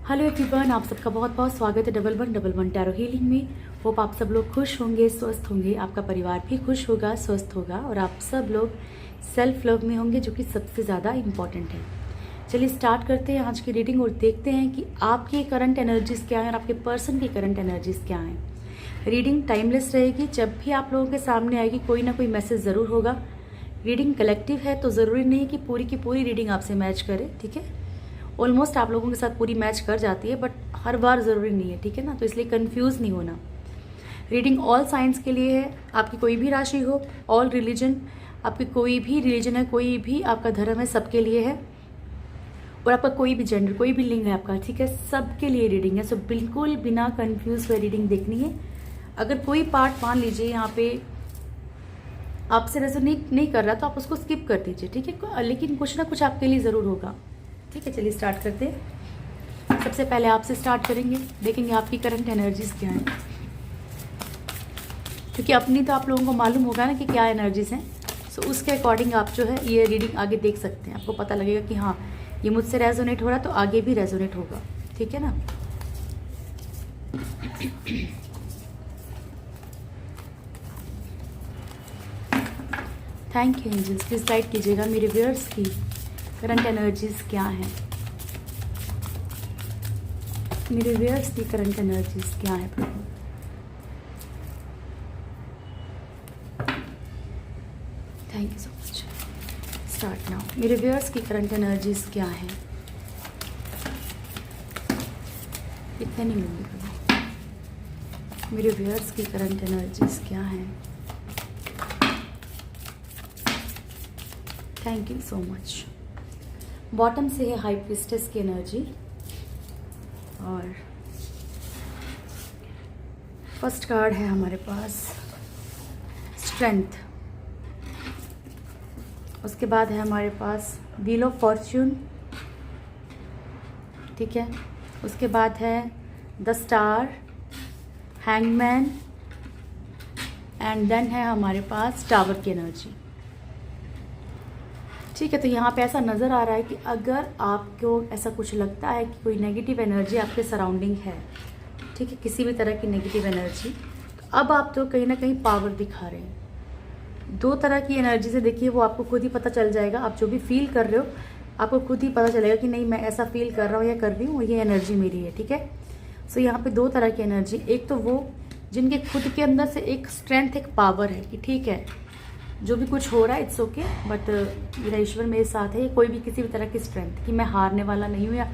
Hello everyone, आप सबका बहुत बहुत स्वागत है डबल वन टैरो हीलिंग में। होप आप सब लोग खुश होंगे, स्वस्थ होंगे, आपका परिवार भी खुश होगा, स्वस्थ होगा और आप सब लोग सेल्फ लव में होंगे, जो कि सबसे ज़्यादा इम्पॉर्टेंट है। चलिए स्टार्ट करते हैं आज की रीडिंग और देखते हैं कि आपकी करंट एनर्जीज़ क्या हैं और आपके पर्सन की करंट एनर्जीज़ क्या हैं। रीडिंग टाइमलेस रहेगी, जब भी आप लोगों के सामने आएगी कोई ना कोई मैसेज ज़रूर होगा। रीडिंग कलेक्टिव है तो ज़रूरी नहीं है कि पूरी की पूरी रीडिंग आपसे मैच करे, ठीक है। ऑलमोस्ट आप लोगों के साथ पूरी मैच कर जाती है, बट हर बार ज़रूरी नहीं है, ठीक है ना। तो इसलिए कंफ्यूज नहीं होना। रीडिंग ऑल साइंस के लिए है, आपकी कोई भी राशि हो, ऑल रिलीजन, आपकी कोई भी रिलीजन है, कोई भी आपका धर्म है, सबके लिए है। और आपका कोई भी जेंडर, कोई भी लिंग है आपका, ठीक है, सबके लिए रीडिंग है। सो बिल्कुल बिना कन्फ्यूज हुए रीडिंग देखनी है। अगर कोई पार्ट मान लीजिए यहाँ पे आपसे रेजोनेट नहीं कर रहा तो आप उसको स्किप कर दीजिए, ठीक है, लेकिन कुछ ना कुछ आपके लिए ज़रूर होगा, ठीक है। चलिए स्टार्ट करते हैं। सबसे पहले आपसे स्टार्ट करेंगे, देखेंगे आपकी करंट एनर्जीज क्या हैं, क्योंकि अपनी तो आप लोगों को मालूम होगा ना कि क्या एनर्जीज हैं। सो उसके अकॉर्डिंग आप जो है ये रीडिंग आगे देख सकते हैं। आपको पता लगेगा कि हाँ ये मुझसे रेजोनेट हो रहा है तो आगे भी रेजोनेट होगा, ठीक है ना। Thank you angels, please guide कीजिएगा मेरे व्यूअर्स की करंट एनर्जीज क्या हैं। मेरे व्यूअर्स की करंट एनर्जीज क्या है प्रभु। Thank you so much. Start now. मेरे व्यूअर्स की करंट एनर्जीज क्या है। इतने नहीं मिलेंगे प्रभु। मेरे व्यूअर्स की करंट एनर्जीज क्या है। Thank you so much. Bottom से है हाई प्रीस्टेस की एनर्जी और फर्स्ट कार्ड है हमारे पास स्ट्रेंथ। उसके बाद है हमारे पास व्हील ऑफ फॉर्च्यून, ठीक है। उसके बाद है the star, hangman and then है हमारे पास टावर की एनर्जी, ठीक है। तो यहाँ पे ऐसा नज़र आ रहा है कि अगर आपको ऐसा कुछ लगता है कि कोई नेगेटिव एनर्जी आपके सराउंडिंग है, ठीक है, किसी भी तरह की नेगेटिव एनर्जी, तो अब आप तो कहीं ना कहीं पावर दिखा रहे हैं। दो तरह की एनर्जी से देखिए, वो आपको खुद ही पता चल जाएगा। आप जो भी फील कर रहे हो आपको खुद ही पता चलेगा कि नहीं मैं ऐसा फील कर रहा हूँ या कर रही हूँ, ये एनर्जी मेरी है, ठीक है। सो यहाँ पे दो तरह की एनर्जी, एक तो वो जिनके खुद के अंदर से एक स्ट्रेंथ, एक पावर है कि ठीक है जो भी कुछ हो रहा है इट्स ओके, बट मेरा ईश्वर मेरे साथ है। कोई भी किसी भी तरह की स्ट्रेंथ कि मैं हारने वाला नहीं हूँ या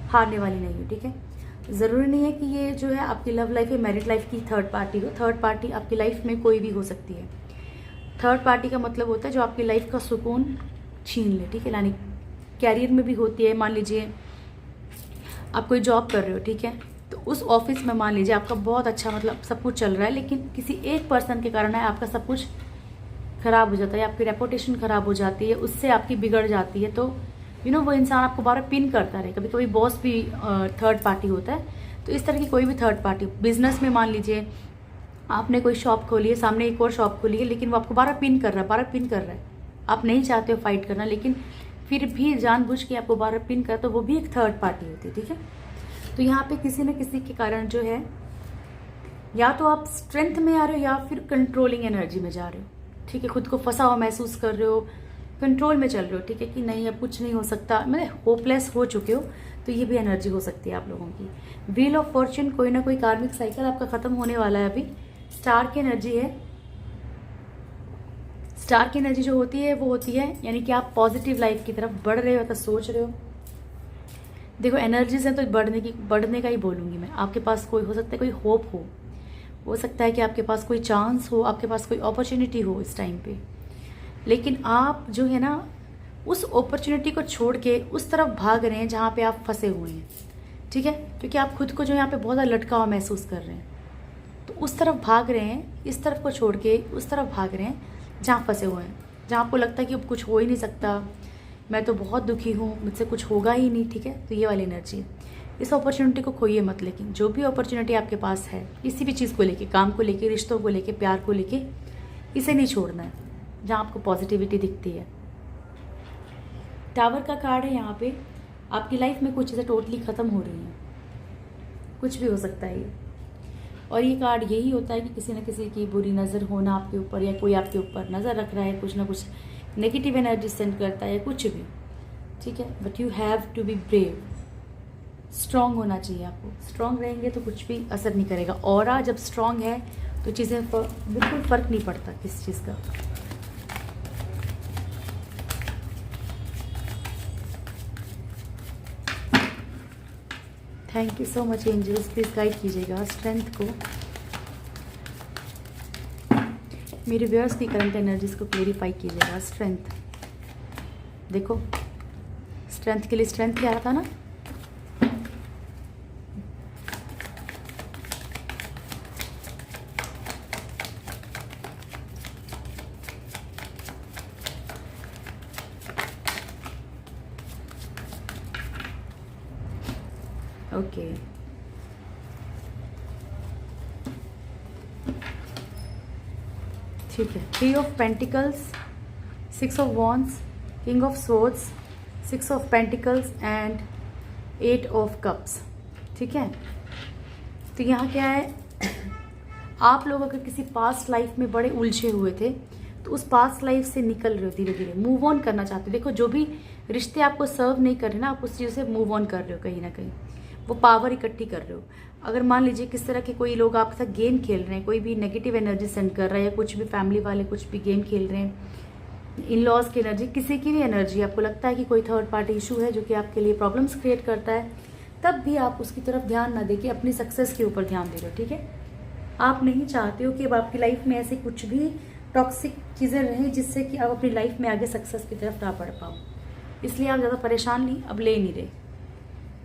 हारने वाली नहीं हूँ, ठीक है। ज़रूरी नहीं है कि ये जो है आपकी लव लाइफ या मैरिड लाइफ की थर्ड पार्टी हो। थर्ड पार्टी आपकी लाइफ में कोई भी हो सकती है। थर्ड पार्टी का मतलब होता है जो आपकी लाइफ का सुकून छीन ले, ठीक है। यानी कैरियर में भी होती है। मान लीजिए आप कोई जॉब कर रहे हो, ठीक है, तो उस ऑफिस में मान लीजिए आपका बहुत अच्छा मतलब सब कुछ चल रहा है, लेकिन किसी एक पर्सन के कारण है आपका सब कुछ खराब हो जाता है, आपकी रेपुटेशन खराब हो जाती है, उससे आपकी बिगड़ जाती है। तो वो इंसान आपको बार बार पिन करता रहे। कभी कभी बॉस भी थर्ड पार्टी होता है। तो इस तरह की कोई भी थर्ड पार्टी बिजनेस में, मान लीजिए आपने कोई शॉप खोली है, सामने एक और शॉप खोली है, लेकिन वो आपको बार बार पिन कर रहा है, बार बार पिन कर रहा है। आप नहीं चाहते हो फाइट करना, लेकिन फिर भी जानबूझ के आपको बार बार पिन कर, तो वो भी एक थर्ड पार्टी होती है, ठीक है। तो यहाँ पे किसी न किसी के कारण जो है या तो आप स्ट्रेंथ में आ रहे हो या फिर कंट्रोलिंग एनर्जी में जा रहे हो, ठीक है। खुद को फंसा हुआ महसूस कर रहे हो, कंट्रोल में चल रहे हो, ठीक है, कि नहीं अब कुछ नहीं हो सकता, मतलब होपलेस हो चुके हो। तो ये भी एनर्जी हो सकती है आप लोगों की। व्हील ऑफ फॉर्च्यून, कोई ना कोई कार्मिक साइकिल आपका खत्म होने वाला है अभी। स्टार की एनर्जी है। स्टार की एनर्जी जो होती है वो होती है यानी कि आप पॉजिटिव लाइफ की तरफ बढ़ रहे हो, तो सोच रहे हो। देखो एनर्जीज है तो बढ़ने का ही बोलूँगी मैं। आपके पास कोई हो सकता है, कोई होप हो सकता है कि आपके पास कोई चांस हो, आपके पास कोई अपॉर्चुनिटी हो इस टाइम पे, लेकिन आप जो है ना उस अपॉर्चुनिटी को छोड़ के उस तरफ भाग रहे हैं जहाँ पे आप फंसे हुए हैं, ठीक है। क्योंकि आप खुद को जो यहाँ पे बहुत ज़्यादा लटका हुआ महसूस कर रहे हैं, तो उस तरफ भाग रहे हैं, इस तरफ को छोड़ के उस तरफ भाग रहे हैं जहाँ फंसे हुए हैं, जहाँ आपको लगता है कि अब कुछ हो ही नहीं सकता, मैं तो बहुत दुखी हूँ, मुझसे कुछ होगा ही नहीं, ठीक है। तो ये वाली एनर्जी है। इस अपॉर्चुनिटी को खोइए मत, लेकिन जो भी अपॉर्चुनिटी आपके पास है किसी भी चीज़ को लेके, काम को लेके, रिश्तों को लेके, प्यार को लेके, इसे नहीं छोड़ना है जहाँ आपको पॉजिटिविटी दिखती है। टावर का कार्ड है यहाँ पे। आपकी लाइफ में कुछ चीज़ें टोटली ख़त्म हो रही हैं, कुछ भी हो सकता है ये। और ये कार्ड यही होता है कि किसी न किसी की बुरी नज़र होना आपके ऊपर, या कोई आपके ऊपर नज़र रख रहा है, कुछ ना कुछ नेगेटिव एनर्जी सेंड करता है, कुछ भी, ठीक है। But you have to be brave, strong होना चाहिए आपको। स्ट्रांग रहेंगे तो कुछ भी असर नहीं करेगा। ऑरा जब स्ट्रांग है तो चीज़ें बिल्कुल फ़र्क नहीं पड़ता किस चीज़ का। Thank you so much angels, please guide कीजिएगा स्ट्रेंथ को। मेरे व्यूअर्स की करंट एनर्जीज को क्लेरिफाई कीजिएगा। स्ट्रेंथ, देखो स्ट्रेंथ के लिए स्ट्रेंथ क्या था ना, ओके ठीक है। 3 of pentacles, 6 of wands, king of swords, 6 of pentacles and 8 of cups, ठीक है। तो यहाँ क्या है, आप लोग अगर किसी पास्ट लाइफ में बड़े उलझे हुए थे तो उस पास्ट लाइफ से निकल रहे हो, धीरे धीरे मूव ऑन करना चाहते हो। देखो जो भी रिश्ते आपको सर्व नहीं कर रहे ना, आप उस चीज़ से मूव ऑन कर रहे हो, कहीं ना कहीं वो पावर इकट्ठी कर रहे हो। अगर मान लीजिए किस तरह के कोई लोग आपके साथ गेम खेल रहे हैं, कोई भी नेगेटिव एनर्जी सेंड कर रहा है, या कुछ भी फैमिली वाले कुछ भी गेम खेल रहे हैं, इन लॉज की एनर्जी, किसी की भी एनर्जी, आपको लगता है कि कोई थर्ड पार्टी इशू है जो कि आपके लिए प्रॉब्लम्स क्रिएट करता है, तब भी आप उसकी तरफ ध्यान ना देके अपनी सक्सेस के ऊपर ध्यान दे रहे हो, ठीक है। आप नहीं चाहते हो कि अब आपकी लाइफ में ऐसी कुछ भी टॉक्सिक चीज़ें रहें जिससे कि आप अपनी लाइफ में आगे सक्सेस की तरफ ना बढ़ पाओ, इसलिए आप ज़्यादा परेशान नहीं अब ले नहीं रहे,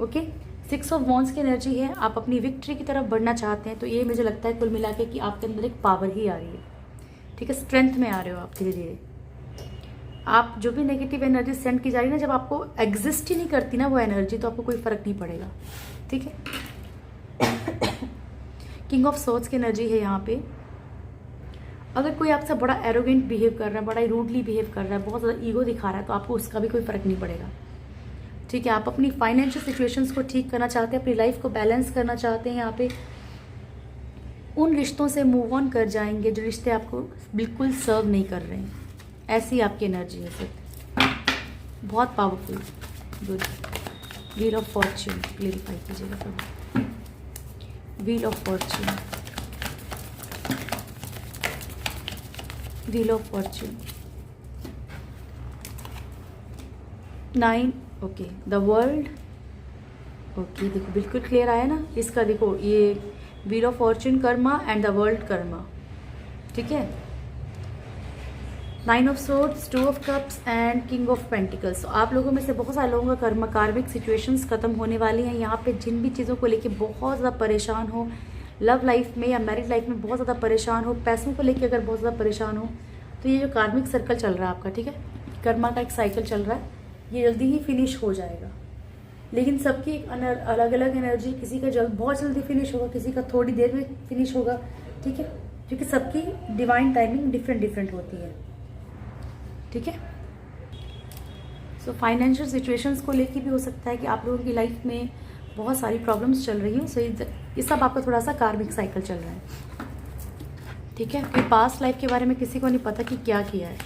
ओके। 6 ऑफ वॉन्ड्स की एनर्जी है, आप अपनी विक्ट्री की तरफ बढ़ना चाहते हैं। तो ये मुझे लगता है कुल मिला के कि आपके अंदर एक पावर ही आ रही है, ठीक है, स्ट्रेंथ में आ रहे हो आप धीरे धीरे। आप जो भी नेगेटिव एनर्जी सेंड की जा रही है ना, जब आपको एग्जिस्ट ही नहीं करती ना वो एनर्जी, तो आपको कोई फर्क नहीं पड़ेगा, ठीक है। किंग ऑफ स्वॉर्ड्स की एनर्जी है यहाँ पे। अगर कोई आपसे बड़ा एरोगेंट बिहेव कर रहा है, बड़ा रूडली बिहेव कर रहा है, बहुत ज़्यादा ईगो दिखा रहा है, तो आपको उसका भी कोई फर्क नहीं पड़ेगा, ठीक है। आप अपनी फाइनेंशियल सिचुएशंस को ठीक करना चाहते हैं, अपनी लाइफ को बैलेंस करना चाहते हैं, यहाँ पे उन रिश्तों से मूव ऑन कर जाएंगे जो रिश्ते आपको बिल्कुल सर्व नहीं कर रहे हैं, ऐसी आपकी एनर्जी है सिर्फ, बहुत powerful, good. Wheel of Fortune clarify कीजिएगा कभी। Wheel of Fortune, wheel of Fortune, 9, okay, the world, okay, देखो बिल्कुल क्लियर आया ना इसका। देखो ये wheel of Fortune Karma and the world Karma, ठीक है। 9 of swords, 2 of cups and king of pentacles. तो आप लोगों में से बहुत सारे लोगों का कर्म, कार्मिक सिचुएशंस खत्म होने वाली हैं। यहाँ पे जिन भी चीज़ों को लेके बहुत ज़्यादा परेशान हो, लव लाइफ में या मैरिड लाइफ में बहुत ज़्यादा परेशान हो, पैसों को लेके अगर बहुत ज़्यादा परेशान हो, तो ये जो कार्मिक सर्कल चल रहा है आपका, ठीक है, कर्मा का एक साइकिल चल रहा है, ये जल्दी ही फिनिश हो जाएगा। लेकिन सबकी एक अलग अलग एनर्जी, किसी का बहुत जल्दी फिनिश होगा, किसी का थोड़ी देर में फिनिश होगा, ठीक है, क्योंकि सबकी डिवाइन टाइमिंग डिफरेंट होती है, ठीक है। सो फाइनेंशियल सिचुएशंस को लेके भी हो सकता है कि आप लोगों की लाइफ में बहुत सारी प्रॉब्लम्स चल रही हो। सो ये सब आपका थोड़ा सा कार्मिक साइकिल चल रहा है, ठीक है। कि पास्ट लाइफ के बारे में किसी को नहीं पता कि क्या किया है,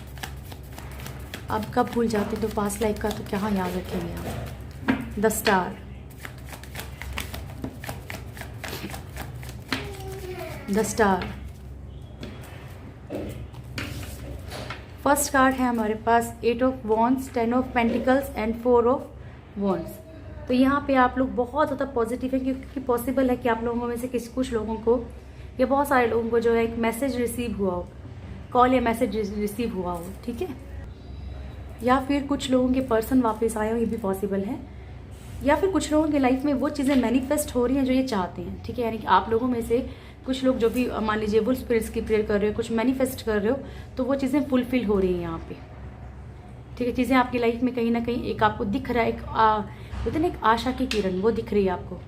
आप कब भूल जाते तो पास्ट लाइफ का, तो क्या याद रखेंगे आप। The star, the star, first card है हमारे पास 8 of wands, 10 of pentacles and 4 of wands. तो यहाँ पे आप लोग बहुत ज़्यादा पॉजिटिव है, क्योंकि पॉसिबल है कि आप लोगों में से कुछ लोगों को या बहुत सारे लोगों को जो है एक मैसेज रिसीव हुआ हो, कॉल या मैसेज रिसीव हुआ हो, ठीक है। या फिर कुछ लोगों के पर्सन वापस आए हो, ये भी पॉसिबल है। या फिर कुछ लोगों की लाइफ में वो चीज़ें मैनिफेस्ट हो रही हैं जो ये चाहते हैं, ठीक है। यानी कि आप लोगों में से कुछ लोग जो भी मान लीजिए वुल्फ स्पिरिट्स की प्रेयर कर रहे हो, कुछ मैनिफेस्ट कर रहे हो, तो वो चीज़ें फुलफिल हो रही हैं यहाँ पे, ठीक है। चीज़ें आपकी लाइफ में कहीं ना कहीं एक आपको दिख रहा है, एक ना एक आशा की किरण वो दिख रही है आपको।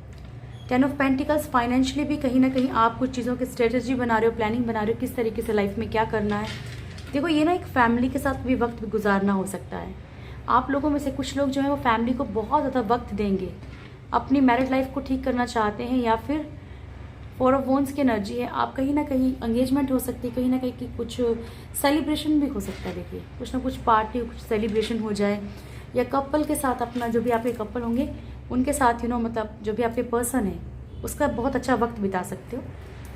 10 ऑफ पेंटिकल्स, फाइनेंशियली भी कहीं ना कहीं आप कुछ चीज़ों की स्ट्रेटजी बना रहे हो, प्लानिंग बना रहे हो, किस तरीके से लाइफ में क्या करना है। देखो ये ना एक फैमिली के साथ भी वक्त गुजारना हो सकता है। आप लोगों में से कुछ लोग जो है वो फैमिली को बहुत ज़्यादा वक्त देंगे, अपनी मैरिड लाइफ को ठीक करना चाहते हैं, या फिर 4 ऑफ वॉन्ड्स की एनर्जी है, आप कहीं ना कहीं एंगेजमेंट हो सकती है, कहीं ना कहीं की कुछ सेलिब्रेशन भी हो सकता है। देखिए कुछ ना कुछ पार्टी, कुछ सेलिब्रेशन हो जाए, या कपल के साथ अपना जो भी आपके कपल होंगे उनके साथ मतलब जो भी आपके पर्सन है उसका बहुत अच्छा वक्त बिता सकते हो।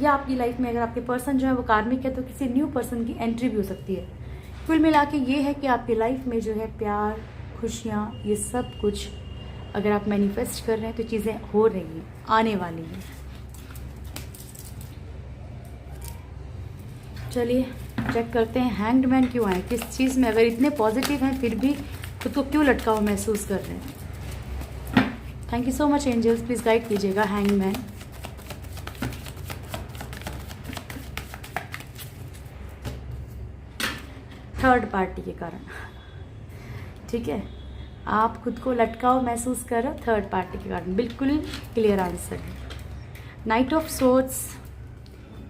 या आपकी लाइफ में अगर आपके पर्सन जो है वो कार्मिक है तो किसी न्यू पर्सन की एंट्री भी हो सकती है। कुल मिला के ये है कि आपकी लाइफ में जो है प्यार, खुशियाँ, ये सब कुछ अगर आप मैनिफेस्ट कर रहे हैं तो चीज़ें हो रही हैं, आने वाली हैं। चलिए चेक करते हैं हैंग्ड मैन क्यों आए, किस चीज़ में, अगर इतने पॉजिटिव हैं फिर भी खुद को क्यों लटका हुआ महसूस कर रहे हैं। Thank you so much angels, please guide कीजिएगा हैंग्ड मैन। थर्ड पार्टी के कारण, ठीक है, आप खुद को लटकाव महसूस कर रहे हो थर्ड पार्टी के कारण, बिल्कुल क्लियर आंसर है। Night of swords,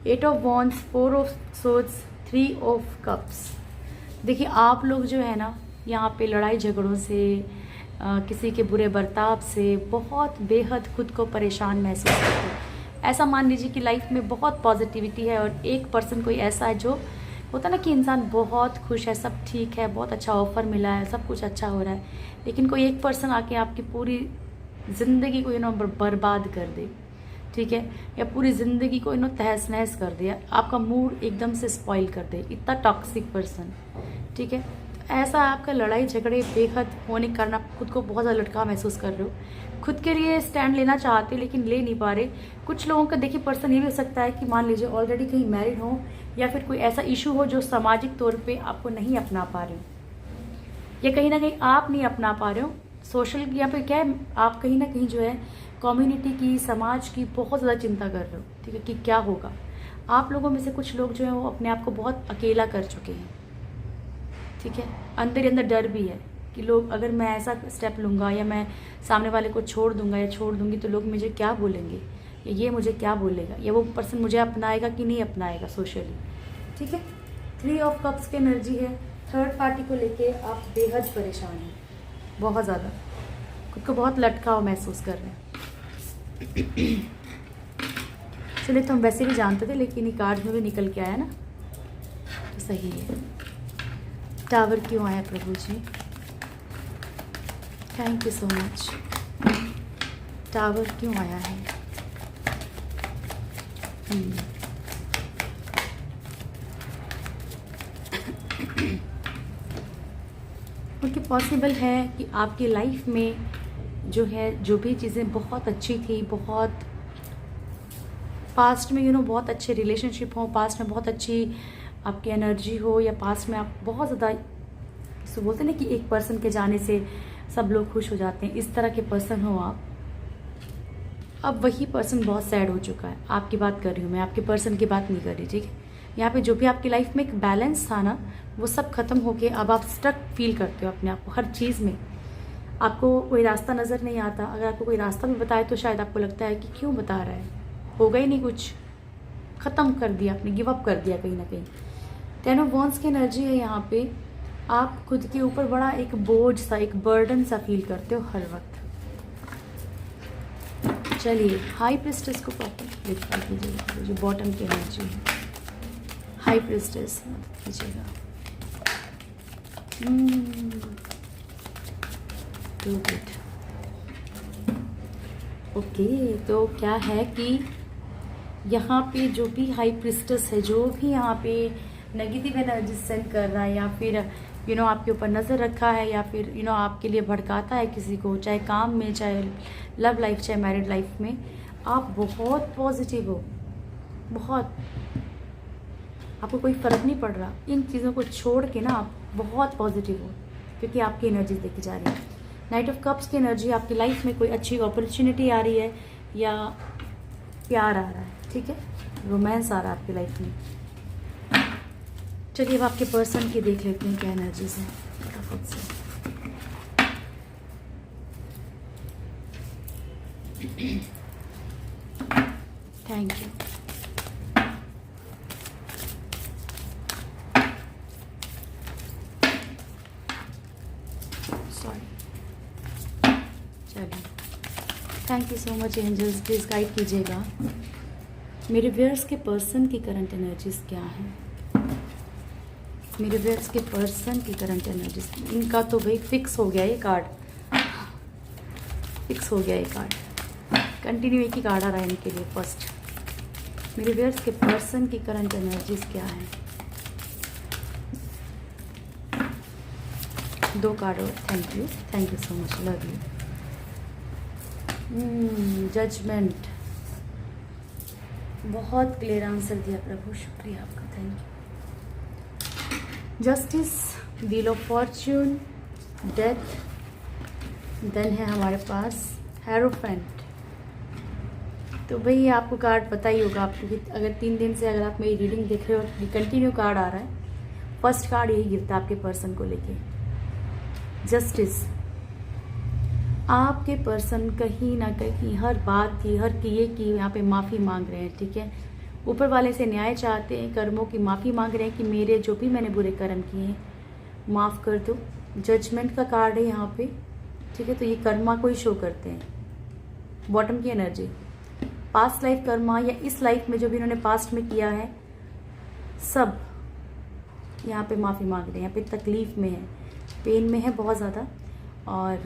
8 of wands, 4 of swords, 3 of cups. देखिए आप लोग जो है ना यहाँ पे लड़ाई झगड़ों से, किसी के बुरे बर्ताव से बहुत बेहद खुद को परेशान महसूस करते हैं। ऐसा मान लीजिए कि लाइफ में बहुत पॉजिटिविटी है और एक पर्सन कोई ऐसा है जो होता ना कि इंसान बहुत खुश है, सब ठीक है, बहुत अच्छा ऑफर मिला है, सब कुछ अच्छा हो रहा है, लेकिन कोई एक पर्सन आके आपकी पूरी ज़िंदगी को बर्बाद कर दे, ठीक है, या पूरी ज़िंदगी को तहस नहस कर दे, आपका मूड एकदम से स्पॉइल कर दे, इतना टॉक्सिक पर्सन, ठीक है। तो ऐसा आपका लड़ाई झगड़े बेहद होने के कारण आप खुद को बहुत ज़्यादा लटका महसूस कर रहे हो, खुद के लिए स्टैंड लेना चाहते लेकिन ले नहीं पा रहे। कुछ लोगों का देखिए पर्सन ये भी हो सकता है कि मान लीजिए ऑलरेडी कहीं मैरिड हो, या फिर कोई ऐसा इशू हो जो सामाजिक तौर पे आपको नहीं अपना पा रहे हो, या कहीं ना कहीं आप नहीं अपना पा रहे हो सोशल, या फिर क्या है, आप कहीं ना कहीं जो है कम्युनिटी की, समाज की बहुत ज़्यादा चिंता कर रहे हो, ठीक है, कि क्या होगा। आप लोगों में से कुछ लोग जो है वो अपने आप को बहुत अकेला कर चुके हैं, ठीक है, अंदर ही अंदर डर भी है कि लोग, अगर मैं ऐसा स्टेप लूँगा या मैं सामने वाले को छोड़ दूंगा या छोड़ दूंगी तो लोग मुझे क्या बोलेंगे, या ये मुझे क्या बोलेगा, या वो पर्सन मुझे अपनाएगा कि नहीं अपनाएगा सोशली, ठीक है। 3 ऑफ कप्स की एनर्जी है, थर्ड पार्टी को लेके आप बेहद परेशान हैं, बहुत ज़्यादा खुद को बहुत लटकाव महसूस कर रहे हैं। चलिए तो हम वैसे भी जानते थे लेकिन ये कार्ड में भी निकल के आया ना, तो सही है। टावर क्यों आया प्रभु जी, thank you so much. Tower क्यों आया है, क्योंकि पॉसिबल है कि आपकी लाइफ में जो है, जो भी चीज़ें बहुत अच्छी थी, बहुत पास्ट में बहुत अच्छे रिलेशनशिप हो, पास्ट में बहुत अच्छी आपकी एनर्जी हो, या पास्ट में आप बहुत ज़्यादा, इसको बोलते हैं ना कि एक पर्सन के जाने से सब लोग खुश हो जाते हैं, इस तरह के पर्सन हो आप, अब वही पर्सन बहुत सैड हो चुका है। आपकी बात कर रही हूँ मैं, आपके पर्सन की बात नहीं कर रही, ठीक है। यहाँ पे जो भी आपकी लाइफ में एक बैलेंस था ना, वो सब खत्म होके अब आप स्ट्रक फील करते हो अपने आप को, हर चीज़ में आपको कोई रास्ता नज़र नहीं आता। अगर आपको कोई रास्ता भी बताए तो शायद आपको लगता है कि क्यों बता रहा है, होगा ही नहीं कुछ, ख़त्म कर दिया आपने, गिव अप कर दिया कहीं ना कहीं। 10 ऑफ वॉन्ड्स की एनर्जी है यहाँ पे, आप खुद के ऊपर बड़ा एक बोझ सा, एक बर्डन सा फील करते हो हर वक्त। चलिए हाई प्रिस्टेस को प्रॉपर लिख कीजिएगा, जो बॉटम की एनर्जी है, हाई प्रिस्टेस मदद कीजिएगा। Good, okay. तो क्या है कि यहाँ पे जो भी हाई प्रिस्टेस है, जो भी यहाँ पे नेगेटिव एनर्जी सेंड कर रहा है, या फिर आपके ऊपर नज़र रखा है, या फिर आपके लिए भड़काता है किसी को, चाहे काम में, चाहे लव लाइफ, चाहे मैरिड लाइफ में, आप बहुत पॉजिटिव हो, बहुत, आपको कोई फ़र्क नहीं पड़ रहा। इन चीज़ों को छोड़ के ना आप बहुत पॉजिटिव हो, क्योंकि आपकी एनर्जी देखी जा रही है। नाइट ऑफ कप्स की एनर्जी, आपकी लाइफ में कोई अच्छी अपॉर्चुनिटी आ रही है, या प्यार आ रहा है, ठीक है, रोमांस आ रहा है आपकी लाइफ में। चलिए अब आपके पर्सन की देख लेते हैं क्या एनर्जीज हैं फटाफट से। Thank you. सॉरी, चलिए thank you so much angels, please guide कीजिएगा मेरे व्यूअर्स के पर्सन की करंट एनर्जीज क्या है। मेरे व्यूअर्स के पर्सन की करंट एनर्जीज, इनका तो भाई फिक्स हो गया ये कार्ड, फिक्स हो गया ये कार्ड। कंटिन्यू एक ही कार्ड आ रहा है इनके लिए। फर्स्ट मेरे व्यूअर्स के पर्सन की करंट एनर्जीज क्या है। 2 कार्ड और thank you so much, love you. Judgement, बहुत क्लियर आंसर दिया प्रभु, शुक्रिया आपका, thank you. Justice, wheel of fortune, death, then है हमारे पास हेरोफेंट। तो भाई आपको कार्ड पता ही होगा आपको कि अगर 3 दिन से अगर आप मेरी रीडिंग देख रहे हो, कंटिन्यू कार्ड आ रहा है। फर्स्ट कार्ड यही गिरता है आपके पर्सन को लेके, जस्टिस। आपके पर्सन कहीं ना कहीं हर बात की, हर किए की यहाँ पे माफ़ी मांग रहे हैं, ठीक है। ऊपर वाले से न्याय चाहते हैं, कर्मों की माफ़ी मांग रहे हैं कि मेरे जो भी मैंने बुरे कर्म किए हैं माफ़ कर दो। जजमेंट का कार्ड है यहाँ पे, ठीक है। तो ये कर्मा को ही शो करते हैं। बॉटम की एनर्जी, पास्ट लाइफ कर्मा या इस लाइफ में जो भी इन्होंने पास्ट में किया है सब यहाँ पे माफ़ी मांग रहे हैं। यहाँ पे तकलीफ़ में है, पेन में है बहुत ज़्यादा। और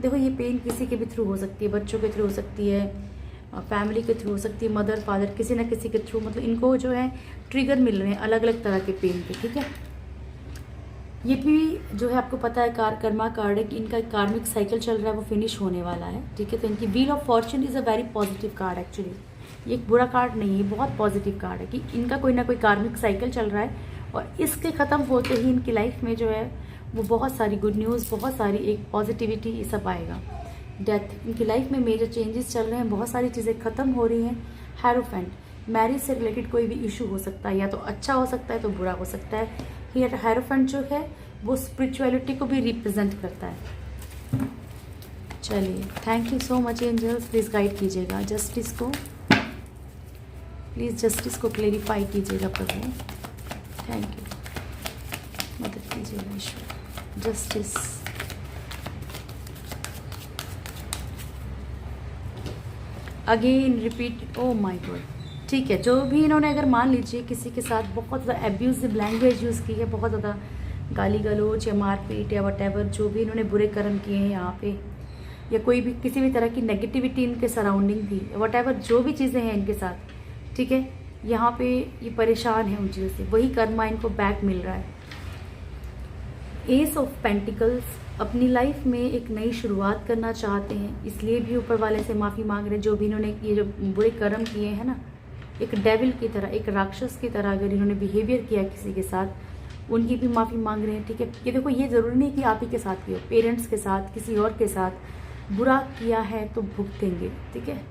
देखो ये पेन किसी के भी थ्रू हो सकती है, बच्चों के थ्रू हो सकती है, फैमिली के थ्रू हो सकती है, मदर फादर किसी ना किसी के थ्रू, मतलब इनको जो है ट्रिगर मिल रहे हैं अलग अलग तरह के पेन के, ठीक है। ये भी जो है आपको पता है कर्मा कार्ड है कि इनका कार्मिक साइकिल चल रहा है, वो फिनिश होने वाला है, ठीक है। तो इनकी wheel of Fortune is a very positive card actually. ये एक बुरा कार्ड नहीं है, बहुत पॉजिटिव कार्ड है कि इनका कोई ना कोई कार्मिक साइकिल चल रहा है और इसके ख़त्म होते ही इनकी लाइफ में जो है वो बहुत सारी गुड न्यूज़, बहुत सारी एक पॉजिटिविटी ये सब आएगा। डेथ, इनकी लाइफ में मेजर चेंजेस चल रहे हैं, बहुत सारी चीज़ें ख़त्म हो रही हैं। हेरोफेंट, मैरिज से रिलेटेड कोई भी इशू हो सकता है, या तो अच्छा हो सकता है तो बुरा हो सकता है। हियर हेरोफेंट जो है वो स्पिरिचुअलिटी को भी रिप्रेजेंट करता है। चलिए, thank you so much angels, please guide कीजिएगा जस्टिस को, प्लीज़ जस्टिस को क्लेरिफाई कीजिएगा प्रभु, थैंक यू, मदद कीजिएगा ईश्वर। Justice, again repeat, oh my god, ठीक है। जो भी इन्होंने अगर मान लीजिए किसी के साथ बहुत ज़्यादा एब्यूजिव लैंग्वेज यूज़ की है, बहुत ज़्यादा गाली गलौज या मारपीट या वटेवर, जो भी इन्होंने बुरे कर्म किए हैं यहाँ पे, या कोई भी किसी भी तरह की नेगेटिविटी इनके सराउंडिंग थी, वटेवर जो भी चीज़ें हैं इनके साथ, ठीक है, यहाँ पे ये परेशान है उन चीज़ों से, वही कर्मा इनको बैक मिल रहा है। एस ऑफ पेंटिकल्स, अपनी लाइफ में एक नई शुरुआत करना चाहते हैं, इसलिए भी ऊपर वाले से माफ़ी मांग रहे हैं। जो भी इन्होंने ये जो बुरे कर्म किए हैं ना, एक डेविल की तरह, एक राक्षस की तरह अगर इन्होंने बिहेवियर किया किसी के साथ, उनकी भी माफ़ी मांग रहे हैं, ठीक है। ये देखो, ये ज़रूरी नहीं कि आप ही के साथ किया, पेरेंट्स के साथ, किसी और के साथ बुरा किया है तो भुगतेंगे, ठीक है।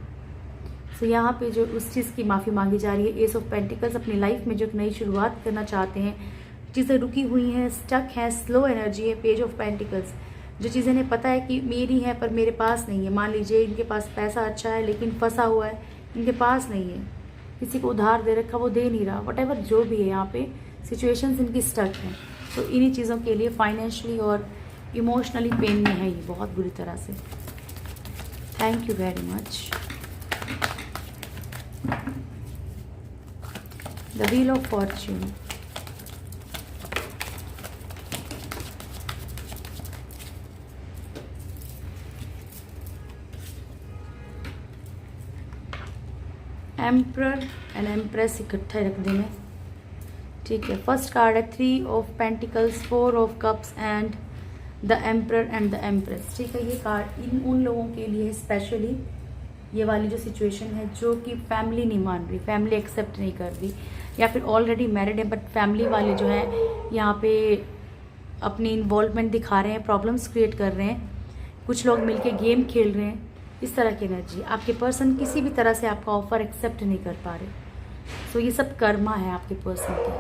तो यहाँ पे जो उस चीज़ की माफ़ी मांगी जा रही है। एस ऑफ पेंटिकल्स, अपनी लाइफ में जो एक नई शुरुआत करना चाहते हैं, चीज़ें रुकी हुई हैं, स्टक हैं, स्लो एनर्जी है। पेज ऑफ पेंटिकल्स, जो चीज़ें इन्हें पता है कि मेरी है पर मेरे पास नहीं है। मान लीजिए इनके पास पैसा अच्छा है लेकिन फंसा हुआ है, इनके पास नहीं है, किसी को उधार दे रखा वो दे नहीं रहा, वटेवर जो भी है यहाँ पे सिचुएशंस इनकी स्टक हैं। तो इन्हीं चीज़ों के लिए फाइनेंशियली और इमोशनली पेन में है ये बहुत बुरी तरह से। Thank you very much. The wheel of Fortune, emperor and empress इकट्ठा रख देंगे, ठीक है। फर्स्ट कार्ड है 3 of pentacles, 4 of cups and the emperor and the empress, ठीक है। ये कार्ड उन लोगों के लिए स्पेशली, ये वाली जो सिचुएशन है, जो कि फैमिली नहीं मान रही, फैमिली एक्सेप्ट नहीं कर रही, या फिर ऑलरेडी मैरिड है बट फैमिली वाले जो है यहाँ पे अपनी इन्वॉल्वमेंट दिखा रहे हैं, प्रॉब्लम्स क्रिएट कर रहे हैं, कुछ लोग मिलके गेम खेल रहे हैं, इस तरह की एनर्जी। आपके पर्सन किसी भी तरह से आपका ऑफर एक्सेप्ट नहीं कर पा रहे। सो ये सब कर्मा है आपके पर्सन के,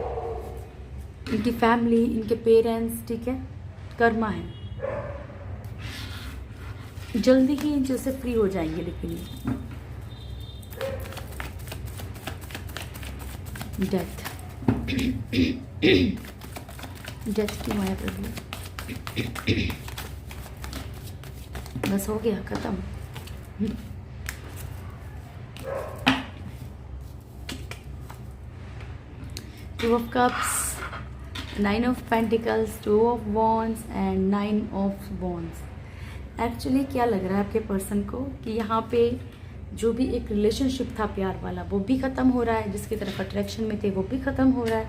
इनकी फैमिली, इनके पेरेंट्स, ठीक है, कर्मा है। जल्दी ही इन चीज़ से फ्री हो जाएंगे। लेकिन डेथ, डेथ की माया प्रभु, बस हो गया, खत्म। 2 of cups, 9 of pentacles, 2 of wands and 9 of wands. Actually क्या लग रहा है आपके पर्सन को कि यहाँ पे जो भी एक रिलेशनशिप था प्यार वाला वो भी ख़त्म हो रहा है, जिसकी तरफ अट्रैक्शन में थे वो भी ख़त्म हो रहा है।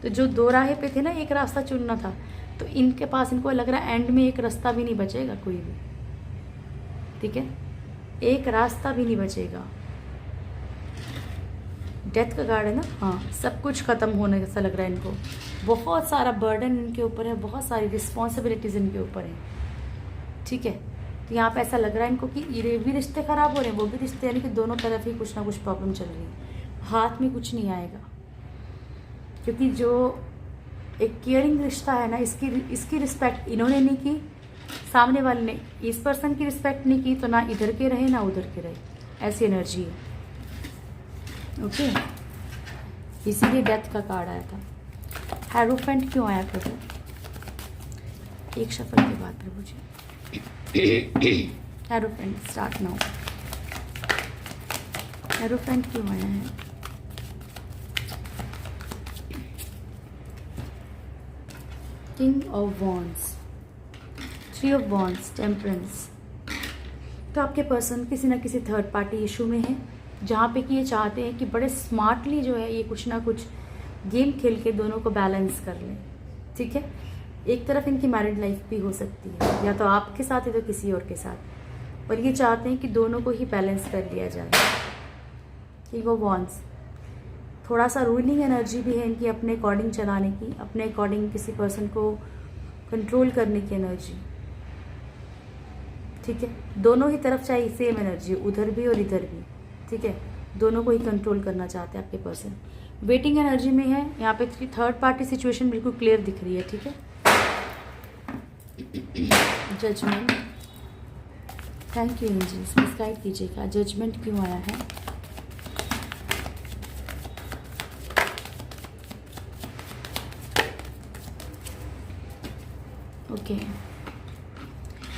तो जो दो राहे पे थे ना, एक रास्ता चुनना था, तो इनके पास, इनको लग रहा है एंड में एक रास्ता भी नहीं बचेगा कोई भी, ठीक है, एक रास्ता भी नहीं बचेगा। डेथ का कार्ड है ना, हाँ, सब कुछ ख़त्म होने जैसा लग रहा है इनको। बहुत सारा बर्डन इनके ऊपर है, बहुत सारी रिस्पॉन्सिबिलिटीज़ इनके ऊपर है, ठीक है। तो यहाँ पे ऐसा लग रहा है इनको कि ये भी रिश्ते ख़राब हो रहे हैं, वो भी रिश्ते, यानी कि दोनों तरफ ही कुछ ना कुछ प्रॉब्लम चल रही है। हाथ में कुछ नहीं आएगा, क्योंकि जो एक केयरिंग रिश्ता है ना, इसकी रिस्पेक्ट इन्होंने नहीं की, सामने वाले ने इस पर्सन की रिस्पेक्ट नहीं की, तो ना इधर के रहे ना उधर के रहे, ऐसी एनर्जी है। ओके, इसीलिए डेथ का कार्ड आया था। हेरोफेंट क्यों आया प्रभु? एक शफल के बाद प्रभु जी। Hierophant start now. हेरोफेंट क्यों आया है? King of wands, 3 of wands, temperance. तो आपके पर्सन किसी ना किसी थर्ड पार्टी इशू में है, जहाँ पे कि ये चाहते हैं कि बड़े स्मार्टली जो है ये कुछ ना कुछ गेम खेल के दोनों को बैलेंस कर लें, ठीक है। एक तरफ इनकी मैरिड लाइफ भी हो सकती है, या तो आपके साथ है तो किसी और के साथ, पर ये चाहते हैं कि दोनों को ही बैलेंस कर लिया जाए। किंग ऑफ वॉन्ड्स, थोड़ा सा रूलिंग एनर्जी भी है इनकी, अपने अकॉर्डिंग चलाने की, अपने अकॉर्डिंग किसी पर्सन को कंट्रोल करने की एनर्जी, ठीक है। दोनों ही तरफ चाहिए सेम एनर्जी, उधर भी और इधर भी, ठीक है। दोनों को ही कंट्रोल करना चाहते हैं आपके पर्सन। वेटिंग एनर्जी में है यहाँ पे, थर्ड पार्टी सिचुएशन बिल्कुल क्लियर दिख रही है, ठीक है। Judgement, thank you angels, please guide कीजिएगा, जजमेंट क्यों आया है? Okay,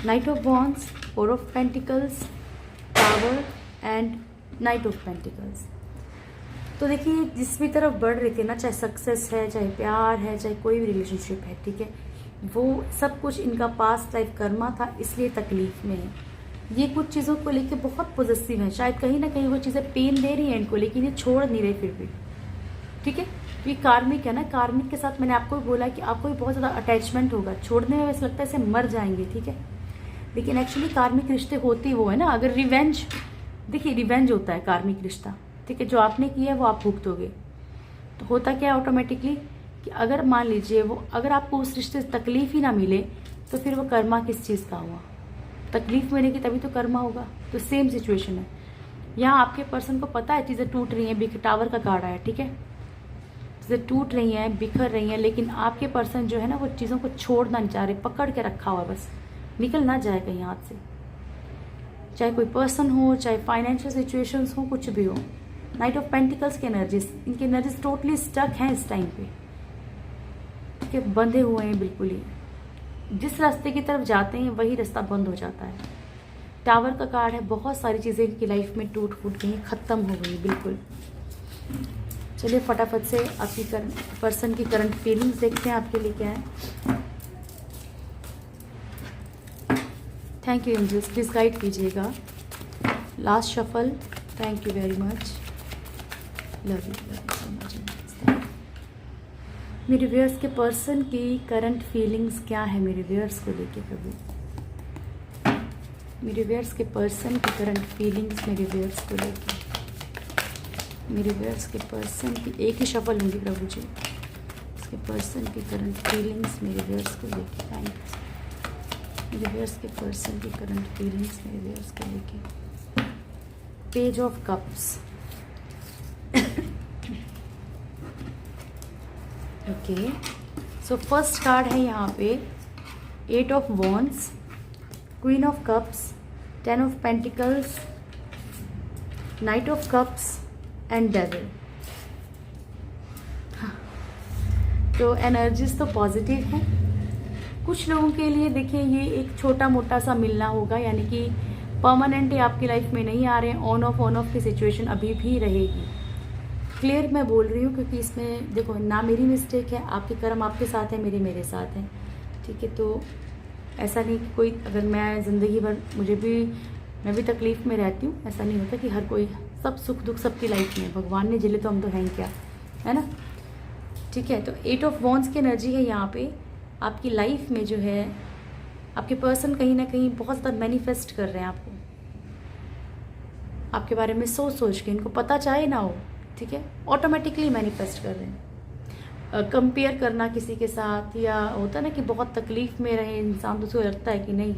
knight of wands, 4 of pentacles, power and knight of pentacles. तो देखिए, जिस भी तरफ बढ़ रहे थे ना, चाहे सक्सेस है, चाहे प्यार है, चाहे कोई भी रिलेशनशिप है, ठीक है, वो सब कुछ इनका पास्ट लाइफ कर्मा था, इसलिए तकलीफ में है। ये कुछ चीज़ों को लेके बहुत पॉजिटिव है, शायद कहीं ना कहीं वो चीज़ें पेन दे रही हैं इनको, लेकिन ये छोड़ नहीं रहे फिर भी, ठीक है। ये कार्मिक है ना, कार्मिक के साथ मैंने आपको भी बोला कि आपको भी बहुत ज़्यादा अटैचमेंट होगा, छोड़ने में वैसे लगता है ऐसे मर जाएंगे, ठीक है। लेकिन एक्चुअली कार्मिक रिश्ते होती वो है ना, अगर रिवेंज, देखिए रिवेंज होता है कार्मिक रिश्ता, ठीक है, जो आपने किया है वो आप भुगतोगे। तो होता क्या है ऑटोमेटिकली कि अगर मान लीजिए वो, अगर आपको उस रिश्ते से तकलीफ ही ना मिले, तो फिर वो कर्मा किस चीज़ का हुआ? तकलीफ मिलेगी तभी तो कर्मा होगा। तो सेम सिचुएशन है यहाँ, आपके पर्सन को पता है चीज़ें टूट रही हैं, टावर का कार्ड आया, ठीक है, चीज़ें टूट रही हैं, बिखर रही हैं, लेकिन आपके पर्सन जो है ना वो चीज़ों को छोड़ना नहीं चाह रहे, पकड़ के रखा हुआ, बस निकल ना जाए कहीं हाथ से, चाहे कोई पर्सन हो, चाहे फाइनेंशियल सिचुएशंस हो, कुछ भी हो। नाइट ऑफ पेंटिकल्स की एनर्जीज, इनकी एनर्जीज टोटली स्टक हैं इस टाइम पे, ठीक है, बंधे हुए हैं बिल्कुल ही। जिस रास्ते की तरफ जाते हैं वही रास्ता बंद हो जाता है। टावर का कार्ड है, बहुत सारी चीज़ें इनकी लाइफ में टूट फूट गई, ख़त्म हो गई बिल्कुल। चलिए फटाफट से आपकी पर्सन की करंट फीलिंग्स देखते हैं आपके लिए क्या है। Thank you angels, please guide कीजिएगा। Last shuffle, thank you very much, love you so much. मेरे व्यूअर्स के पर्सन की करंट फीलिंग्स क्या है मेरे व्यूअर्स को लेके प्रभु? मेरे व्यूअर्स के पर्सन की करंट फीलिंग्स मेरे व्यूअर्स को लेके, मेरे व्यूअर्स के पर्सन की, एक ही शफल होंगी प्रभु जी, इसके पर्सन की करंट फीलिंग्स मेरे व्यूअर्स को लेके। थैंक्स। मेरे व्यूअर्स के पर्सन की करंट फीलिंग्स मेरे व्यूअर्स को लेके। Page of cups, okay, so first card है यहाँ पे 8 of wands, queen of cups, 10 of pentacles, night of cups and devil. तो एनर्जीज तो पॉजिटिव है। कुछ लोगों के लिए देखिए ये एक छोटा मोटा सा मिलना होगा, यानी कि परमानेंटली आपकी लाइफ में नहीं आ रहे हैं, ऑन ऑफ की सिचुएशन अभी भी रहेगी। क्लियर मैं बोल रही हूँ, क्योंकि इसमें देखो ना मेरी मिस्टेक है, आपके कर्म आपके साथ है, मेरे साथ हैं, ठीक है। तो ऐसा नहीं कि कोई, अगर मैं ज़िंदगी भर मैं भी तकलीफ़ में रहती हूँ, ऐसा नहीं होता कि हर कोई, सब सुख दुख सबकी लाइफ में भगवान ने झेले तो हम तो हैं क्या, है ना, ठीक है। तो 8 ऑफ वॉन्ड्स की एनर्जी है यहाँ पे। आपकी लाइफ में जो है आपके पर्सन कहीं ना कहीं बहुत ज़्यादा मैनिफेस्ट कर रहे हैं आपको, आपके बारे में सोच के, इनको पता चाहे ना हो, ठीक है, ऑटोमेटिकली मैनिफेस्ट कर रहे हैं। कंपेयर करना किसी के साथ, या होता है ना कि बहुत तकलीफ़ में रहे इंसान तो उसको लगता है कि नहीं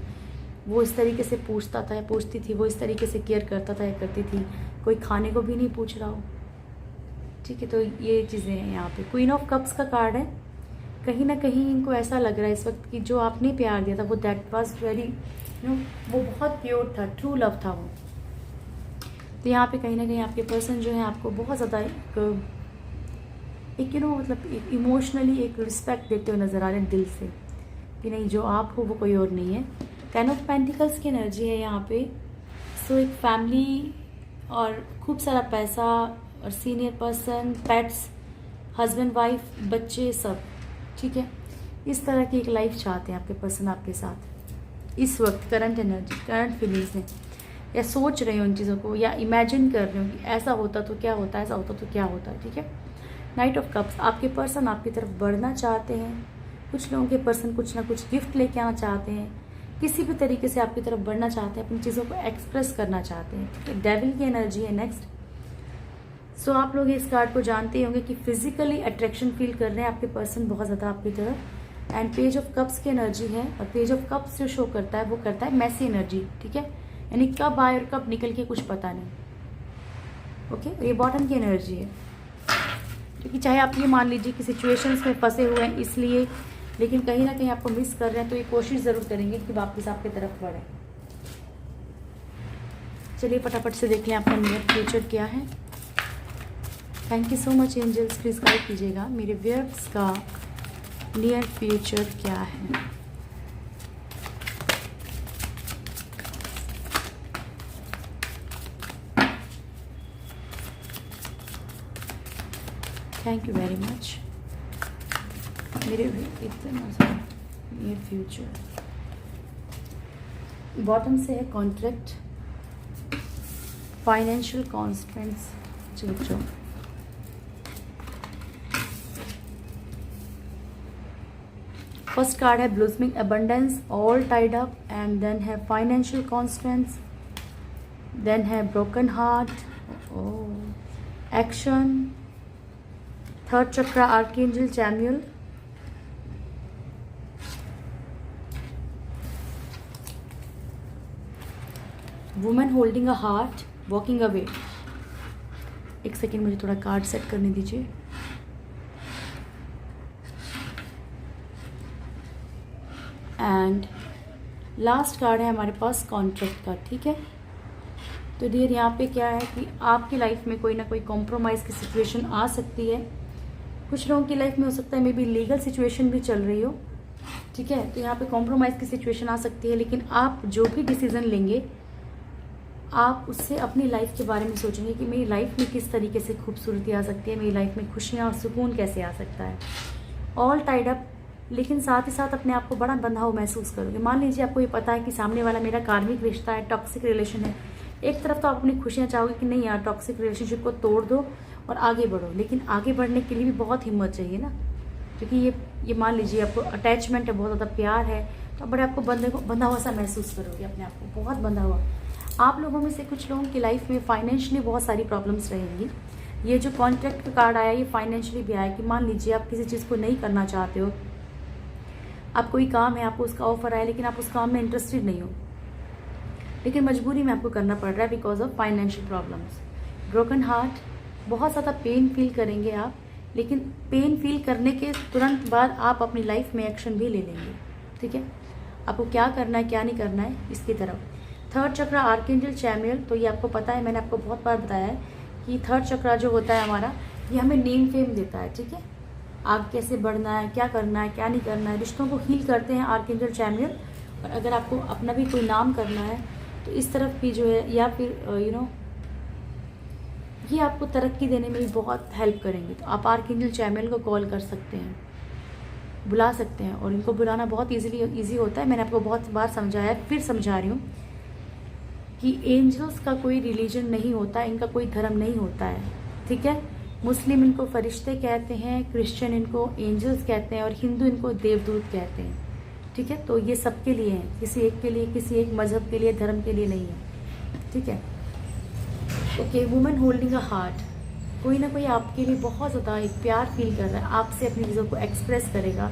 वो इस तरीके से पूछती थी, वो इस तरीके से केयर करता था या करती थी, कोई खाने को भी नहीं पूछ रहा हो, ठीक है। तो ये चीज़ें हैं यहाँ पे। क्वीन ऑफ कप्स का कार्ड है। कहीं ना कहीं इनको ऐसा लग रहा है इस वक्त कि जो आपने प्यार दिया था वो दैट वाज वेरी वो बहुत प्योर था, ट्रू लव था वो। तो यहाँ पे कहीं ना कहीं आपके पर्सन जो है आपको बहुत ज़्यादा एक मतलब इमोशनली एक रिस्पेक्ट देते हुए नज़र आ रहे हैं दिल से, कि नहीं जो आप हो वो कोई और नहीं है। 10 ऑफ पेंटिकल्स की एनर्जी है यहाँ पे। सो एक फैमिली और खूब सारा पैसा और senior person, pets, husband wife, बच्चे, सब, ठीक है। इस तरह की एक लाइफ चाहते हैं आपके पर्सन आपके साथ इस वक्त, करंट एनर्जी, करंट फीलिंग्स में, या सोच रहे हो उन चीज़ों को, या इमेजिन कर रहे हो कि ऐसा होता तो क्या होता, ऐसा होता तो क्या होता, ठीक है। नाइट ऑफ कप्स, आपके पर्सन आपकी तरफ बढ़ना चाहते हैं। कुछ लोगों के पर्सन कुछ ना कुछ गिफ्ट लेके आना चाहते हैं, किसी भी तरीके से आपकी तरफ बढ़ना चाहते हैं, अपनी चीज़ों को एक्सप्रेस करना चाहते हैं, ठीक है। डेविल की एनर्जी है नेक्स्ट। सो आप लोग इस कार्ड को जानते होंगे कि फिजिकली अट्रैक्शन फील कर रहे हैं आपके पर्सन बहुत ज़्यादा आपकी तरफ। एंड पेज ऑफ कप्स की एनर्जी है, और पेज ऑफ कप्स जो शो करता है वो करता है मैसी एनर्जी, ठीक है, यानी कब आए और कब निकल के कुछ पता नहीं। ओके, ये बॉटम की एनर्जी है, क्योंकि चाहे आप ये मान लीजिए कि सिचुएशंस में फंसे हुए हैं इसलिए, लेकिन कहीं ना कहीं आपको मिस कर रहे हैं, तो ये कोशिश ज़रूर करेंगे कि वापस आपकी तरफ बढ़े। चलिए फटाफट से देख लें आपका नियर फ्यूचर क्या है। Thank you so much angels, please guide कीजिएगा मेरे व्यूअर्स का नियर फ्यूचर क्या है। थैंक यू वेरी मच मेरे इतना नियर फ्यूचर। बॉटम से है कॉन्ट्रैक्ट, फाइनेंशियल कॉन्स्टेंट्स, चलो फर्स्ट कार्ड है blossoming abundance, all tied up, and then है फाइनेंशियल कॉन्स्टेंट्स, देन है broken heart, action, third chakra archangel Chamuel, women holding a heart, walking away. एक second मुझे थोड़ा card set करने दीजिए। एंड लास्ट कार्ड है हमारे पास कॉन्ट्रैक्ट का, ठीक है। तो डियर यहाँ पे क्या है कि आपकी लाइफ में कोई ना कोई कॉम्प्रोमाइज़ की सिचुएशन आ सकती है। कुछ लोगों की लाइफ में हो सकता है मे बी लीगल सिचुएशन भी चल रही हो, ठीक है। तो यहाँ पे कॉम्प्रोमाइज़ की सिचुएशन आ सकती है, लेकिन आप जो भी डिसीज़न लेंगे आप उससे अपनी लाइफ के बारे में सोचेंगे कि मेरी लाइफ में किस तरीके से खूबसूरती आ सकती है, मेरी लाइफ में खुशियाँ और सुकून कैसे आ सकता है। ऑल टाइड अप, लेकिन साथ ही साथ अपने आप को बड़ा बंधा हुआ महसूस करोगे। मान लीजिए आपको ये पता है कि सामने वाला मेरा कार्मिक रिश्ता है, टॉक्सिक रिलेशन है। एक तरफ तो आप अपनी खुशियाँ चाहोगे कि नहीं यार टॉक्सिक रिलेशनशिप को तोड़ दो और आगे बढ़ो, लेकिन आगे बढ़ने के लिए भी बहुत हिम्मत चाहिए ना, क्योंकि ये मान लीजिए आपको अटैचमेंट है, बहुत ज़्यादा प्यार है, तो बड़े आपको बंधा हुआ सा महसूस करोगे, अपने आप को बहुत बंधा हुआ। आप लोगों में से कुछ लोगों की लाइफ में फाइनेंशियली बहुत सारी प्रॉब्लम्स रहेंगी। ये जो कॉन्ट्रैक्ट का कार्ड आया ये फाइनेंशियली भी आया कि मान लीजिए आप किसी चीज़ को नहीं करना चाहते हो, आप कोई काम है, आपको उसका ऑफर आया, लेकिन आप उस काम में इंटरेस्टेड नहीं हो, लेकिन मजबूरी में आपको करना पड़ रहा है because of financial problems. Broken heart, बहुत ज़्यादा पेन फील करेंगे आप, लेकिन पेन फील करने के तुरंत बाद आप अपनी लाइफ में एक्शन भी ले लेंगे, ठीक है। आपको क्या करना है क्या नहीं करना है इसकी तरफ। थर्ड चक्रा आर्कएंजल चैमुअल, तो ये आपको पता है, मैंने आपको बहुत बार बताया है कि थर्ड चक्रा जो होता है हमारा, ये हमें नेम फेम देता है, ठीक है। आगे कैसे बढ़ना है, क्या करना है क्या नहीं करना है, रिश्तों को हील करते हैं आर्कएंजल चैमुअल। और अगर आपको अपना भी कोई नाम करना है तो इस तरफ भी जो है, या फिर ये आपको तरक्की देने में भी बहुत हेल्प करेंगे। तो आप आर्कएंजल चैमुएल को कॉल कर सकते हैं, बुला सकते हैं, और इनको बुलाना बहुत ईजी होता है। मैंने आपको बहुत बार समझाया है, फिर समझा रही हूँ कि एंजल्स का कोई रिलीजन नहीं होता, इनका कोई धर्म नहीं होता है, ठीक है। मुस्लिम इनको फरिश्ते कहते हैं, क्रिश्चियन इनको एंजल्स कहते हैं, और हिंदू इनको देवदूत कहते हैं, ठीक है। तो ये सबके लिए है, किसी एक के लिए, किसी एक मजहब के लिए, धर्म के लिए नहीं है, ठीक है। Okay, women holding a heart, कोई ना कोई आपके लिए बहुत ज़्यादा एक प्यार फील कर रहा है, आपसे अपनी चीज़ों को एक्सप्रेस करेगा।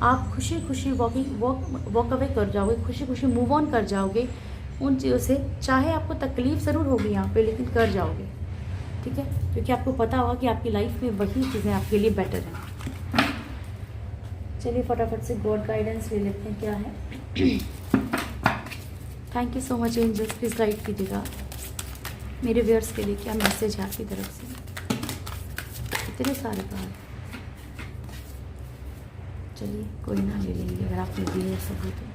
आप खुशी खुशी वॉक अवे कर जाओगे, खुशी खुशी मूव ऑन कर जाओगे उन चीज़ों से। चाहे आपको तकलीफ ज़रूर होगी यहाँ पे, लेकिन कर जाओगे, ठीक है, क्योंकि आपको पता होगा कि आपकी लाइफ में वही चीज़ें आपके लिए बेटर हैं। चलिए फटाफट से गॉड गाइडेंस ले लेते हैं क्या है। Thank you so much angels, please guide कीजिएगा मेरे व्यूअर्स के लिए, क्या मैसेज है आपकी तरफ से। इतने सारे कार्ड, चलिए कोई ना ले लेंगे अगर आपने दिए सब तो।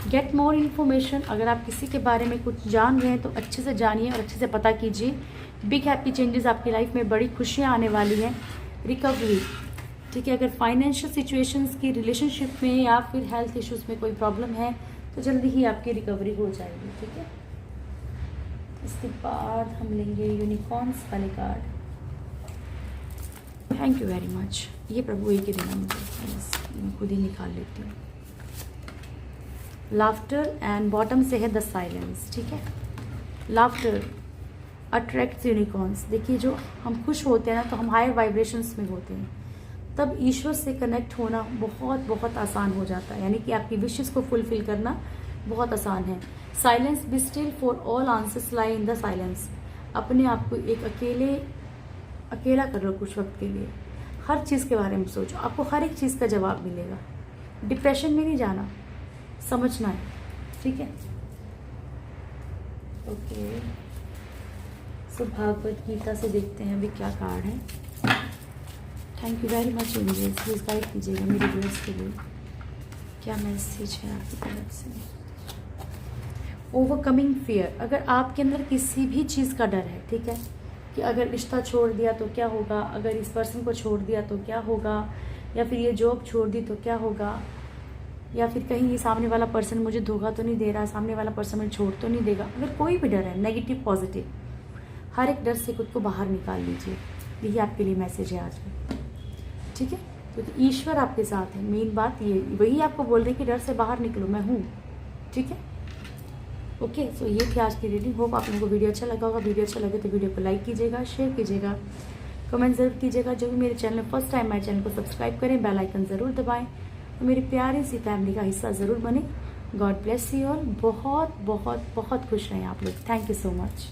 गेट मोर इन्फॉर्मेशन, अगर आप किसी के बारे में कुछ जान रहे हैं तो अच्छे से जानिए और अच्छे से पता कीजिए। बिग हैप्पी चेंजेस, आपकी लाइफ में बड़ी खुशियाँ आने वाली हैं। रिकवरी, ठीक है, अगर फाइनेंशियल सिचुएशंस की, रिलेशनशिप में या फिर हेल्थ इश्यूज़ में कोई प्रॉब्लम है तो जल्दी ही आपकी रिकवरी हो जाएगी, ठीक है। इसके बाद हम लेंगे यूनिकॉर्न्स वाले card. Thank you very much, ये प्रभु एक ही देना मुझे, मैं खुद ही निकाल लेती हूँ। लाफ्टर एंड बॉटम से है द साइलेंस, ठीक है। लाफ्टर अट्रैक्ट्स यूनिकॉर्न्स, देखिए जो हम खुश होते हैं ना तो हम हायर वाइब्रेशंस में होते हैं, तब ईश्वर से कनेक्ट होना बहुत बहुत आसान हो जाता है, यानी कि आपकी विशेस को फुलफिल करना बहुत आसान है। Silence, be still for all answers lie in the silence, अपने आप को एक अकेला कर लो कुछ वक्त के लिए, हर चीज़ के बारे में सोचो, आपको हर एक चीज़ का जवाब मिलेगा। डिप्रेशन में नहीं जाना, समझना है, ठीक है। ओके, सो भागवत गीता से देखते हैं अभी क्या कार्ड है। Thank you very much angels, please guide कीजिएगा मेरे व्यूअर्स के लिए, क्या मैसेज है आपकी तरफ से। ओवरकमिंग फियर, अगर आपके अंदर किसी भी चीज़ का डर है, ठीक है, कि अगर रिश्ता छोड़ दिया तो क्या होगा, अगर इस पर्सन को छोड़ दिया तो क्या होगा, या फिर ये जॉब छोड़ दी तो क्या होगा, या फिर कहीं ये सामने वाला पर्सन मुझे धोखा तो नहीं दे रहा, सामने वाला पर्सन मुझे छोड़ तो नहीं देगा, अगर कोई भी डर है, नेगेटिव पॉजिटिव, हर एक डर से खुद को बाहर निकाल लीजिए। यही आपके लिए मैसेज है आज में, ठीक है। तो ईश्वर आपके साथ है, मेन बात ये, वही आपको बोल रहे हैं कि डर से बाहर निकलो, मैं हूँ, ठीक है। ओके, सो ये थी आज की रीडिंग। होप आप लोगों को वीडियो अच्छा लगा होगा। वीडियो अच्छा लगे तो वीडियो को लाइक कीजिएगा, शेयर कीजिएगा, कमेंट ज़रूर कीजिएगा। जो भी मेरे चैनल में फर्स्ट टाइम मेरे चैनल को सब्सक्राइब करें, बेल आइकन ज़रूर दबाएं, तो मेरी प्यारी सी फैमिली का हिस्सा ज़रूर बने। गॉड ब्लेस यू ऑल, बहुत बहुत बहुत खुश रहें आप लोग। Thank you so much.